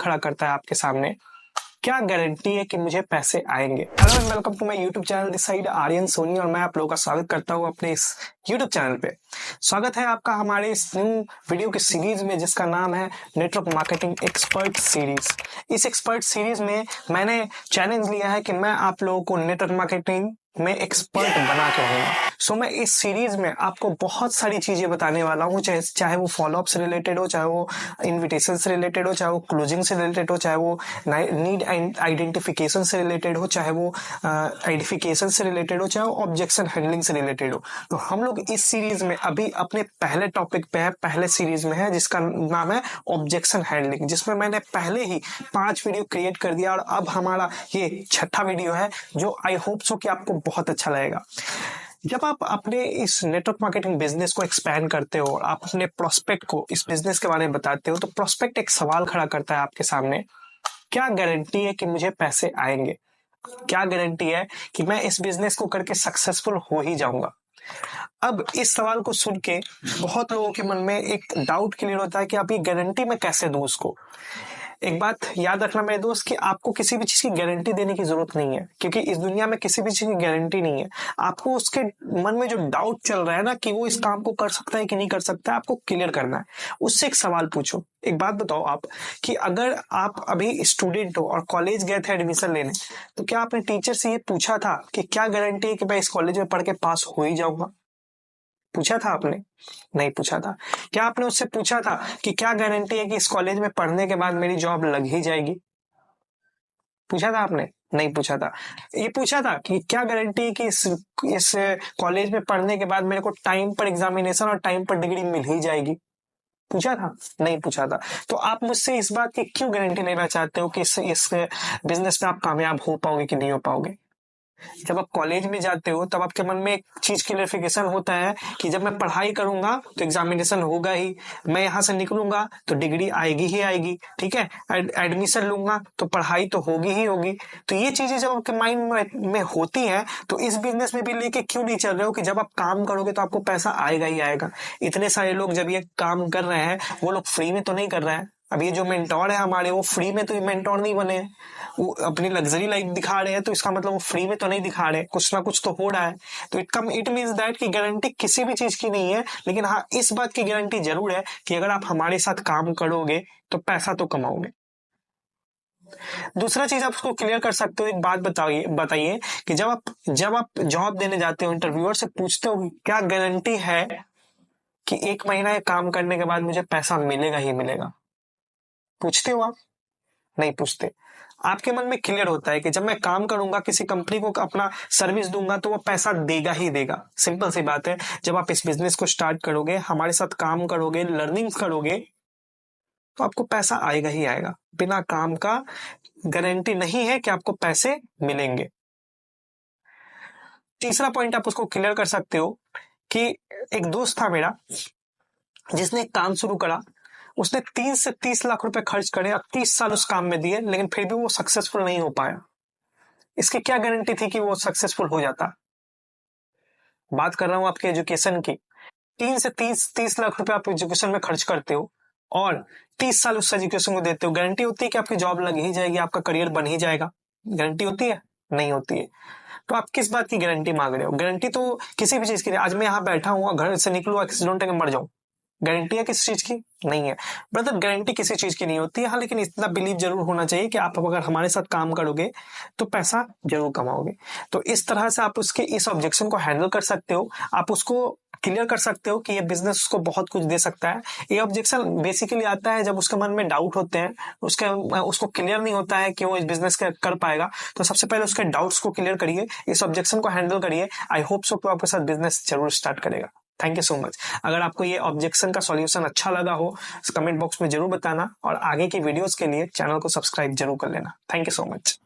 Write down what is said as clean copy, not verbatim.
खड़ा करता है आपके सामने, क्या गारंटी है कि मुझे पैसे आएंगे। Hello and welcome to my YouTube channel, this side Aryan Soni, और मैं आप लोगों का स्वागत करता हूं अपने इस यूट्यूब चैनल पे। स्वागत है आपका हमारे इस न्यू वीडियो की सीरीज में, जिसका नाम है नेटवर्क मार्केटिंग एक्सपर्ट सीरीज। इस एक्सपर्ट सीरीज में मैंने चैलेंज लिया है कि मैं आप लोगों को नेटवर्क मार्केटिंग में एक्सपर्ट बना के रहूंगा। सो मैं इस सीरीज में आपको बहुत सारी चीजें बताने वाला हूँ, चाहे वो फॉलोअप से रिलेटेड हो, चाहे वो इन्विटेशन से रिलेटेड हो, चाहे वो क्लोजिंग से रिलेटेड हो, चाहे वो नीड आइडेंटिफिकेशन से रिलेटेड हो, चाहे वो आइडेंटिफिकेशन से रिलेटेड हो, चाहे वो ऑब्जेक्शन हैंडलिंग से रिलेटेड हो। तो हम लोग इस सीरीज में अभी अपने पहले टॉपिक पे है, पहले सीरीज में है, जिसका नाम है ऑब्जेक्शन हैंडलिंग, जिसमें मैंने पहले ही 5 वीडियो क्रिएट कर दिया और अब हमारा ये 6ठा वीडियो है, जो आई होप सो कि आपको बहुत अच्छा लगेगा। जब आप अपने इस नेटवर्क मार्केटिंग बिजनेस को एक्सपैंड करते हो और आप अपने प्रोस्पेक्ट को इस बिजनेस के बारे में बताते हो, तो प्रोस्पेक्ट एक सवाल खड़ा करता है आपके सामने, क्या गारंटी है कि मुझे पैसे आएंगे? क्या गारंटी है कि मैं इस बिजनेस को करके सक्सेसफुल हो ही जाऊंगा? अब इस सवाल को सुन के बहुत लोगों के मन में एक डाउट क्लियर होता है कि आप ये गारंटी मैं कैसे दूं उसको। एक बात याद रखना मेरे दोस्त, कि आपको किसी भी चीज की गारंटी देने की जरूरत नहीं है, क्योंकि इस दुनिया में किसी भी चीज की गारंटी नहीं है। आपको उसके मन में जो डाउट चल रहा है ना, कि वो इस काम को कर सकता है कि नहीं कर सकता है, आपको क्लियर करना है। उससे एक सवाल पूछो। एक बात बताओ आप, कि अगर आप अभी स्टूडेंट हो और कॉलेज गए थे एडमिशन लेने, तो क्या आपने टीचर से ये पूछा था कि क्या गारंटी है कि मैं इस कॉलेज में पढ़ के पास हो ही जाऊंगा? पूछा था आपने? नहीं पूछा था। क्या आपने उससे पूछा था कि क्या गारंटी है कि इस कॉलेज में पढ़ने के बाद मेरी जॉब लग ही जाएगी? पूछा था आपने? नहीं पूछा था। ये पूछा था कि क्या गारंटी है कि इस कॉलेज में पढ़ने के बाद मेरे को टाइम पर एग्जामिनेशन और टाइम पर डिग्री मिल ही जाएगी? पूछा था? नहीं पूछा था। तो आप मुझसे इस बात की क्यों गारंटी लेना चाहते हो कि इस बिजनेस में आप कामयाब हो पाओगे कि नहीं हो पाओगे? जब आप कॉलेज में जाते हो तब आपके मन में एक चीज क्लियरिफिकेशन होता है कि जब मैं पढ़ाई करूंगा तो एग्जामिनेशन होगा ही, मैं यहाँ से निकलूंगा तो डिग्री आएगी ही आएगी, ठीक है, एडमिशन लूंगा तो पढ़ाई तो होगी ही होगी। तो ये चीजें जब आपके माइंड में होती हैं, तो इस बिजनेस में भी लेके क्यों नहीं चल रहे हो कि जब आप काम करोगे तो आपको पैसा आएगा ही आएगा। इतने सारे लोग जब ये काम कर रहे हैं, वो लोग फ्री में तो नहीं कर रहे हैं। अब ये जो मेंटोर है हमारे, वो फ्री में तो ये मेंटोर नहीं बने हैं, वो अपनी लग्जरी लाइफ दिखा रहे हैं, तो इसका मतलब वो फ्री में तो नहीं दिखा रहे, कुछ ना कुछ तो हो रहा है। तो इट मीन्स दैट कि गारंटी किसी भी चीज की नहीं है, लेकिन हाँ, इस बात की गारंटी जरूर है कि अगर आप हमारे साथ काम करोगे तो पैसा तो कमाओगे। दूसरा चीज आप उसको क्लियर कर सकते हो। एक बात बताइए कि जब आप जॉब देने जाते हो, इंटरव्यूअर से पूछते हो क्या गारंटी है कि 1 महीना काम करने के बाद मुझे पैसा मिलेगा ही मिलेगा? पूछते हो आप? नहीं पूछते। आपके मन में क्लियर होता है कि जब मैं काम करूंगा, किसी कंपनी को अपना सर्विस दूंगा, तो वो पैसा देगा ही देगा। सिंपल सी बात है। जब आप इस बिजनेस को स्टार्ट करोगे, हमारे साथ काम करोगे, लर्निंग करोगे, तो आपको पैसा आएगा ही आएगा। बिना काम का गारंटी नहीं है कि आपको पैसे मिलेंगे। तीसरा पॉइंट आप उसको क्लियर कर सकते हो कि एक दोस्त था मेरा, जिसने एक काम शुरू करा। उसने 30 से 30 लाख रुपए खर्च करे और 30 साल उस काम में दिए, लेकिन फिर भी वो सक्सेसफुल नहीं हो पाया। इसकी क्या गारंटी थी कि वो सक्सेसफुल हो जाता? बात कर रहा हूं आपके एजुकेशन की। 3 से 30 लाख रुपए आप एजुकेशन में खर्च करते हो और 30 साल उस एजुकेशन को देते हो। गारंटी होती है कि आपकी जॉब लग ही जाएगी, आपका करियर बन ही जाएगा? गारंटी होती है? नहीं होती है। तो आप किस बात की गारंटी मांग रहे हो? गारंटी तो किसी भी चीज की नहीं। आज मैं यहाँ बैठा हूँ, घर से निकलूँ, एक्सीडेंट होकर मर जाऊं, गारंटी है किसी चीज की? नहीं है। ब्रदर, गारंटी किसी चीज की नहीं होती है। हाँ, लेकिन इतना बिलीव जरूर होना चाहिए कि आप अगर हमारे साथ काम करोगे तो पैसा जरूर कमाओगे। तो इस तरह से आप उसके इस ऑब्जेक्शन को हैंडल कर सकते हो। आप उसको क्लियर कर सकते हो कि ये बिजनेस उसको बहुत कुछ दे सकता है। ये ऑब्जेक्शन बेसिकली आता है जब उसके मन में डाउट होते हैं, उसको क्लियर नहीं होता है कि वो इस बिजनेस कर पाएगा। तो सबसे पहले उसके डाउट्स को क्लियर करिए, इस ऑब्जेक्शन को हैंडल करिए। आई होप सो कि आपके साथ बिजनेस जरूर स्टार्ट करेगा। Thank you so much. अगर आपको ये ऑब्जेक्शन का सॉल्यूशन अच्छा लगा हो, कमेंट बॉक्स में जरूर बताना, और आगे की वीडियोस के लिए चैनल को सब्सक्राइब जरूर कर लेना। Thank you so much.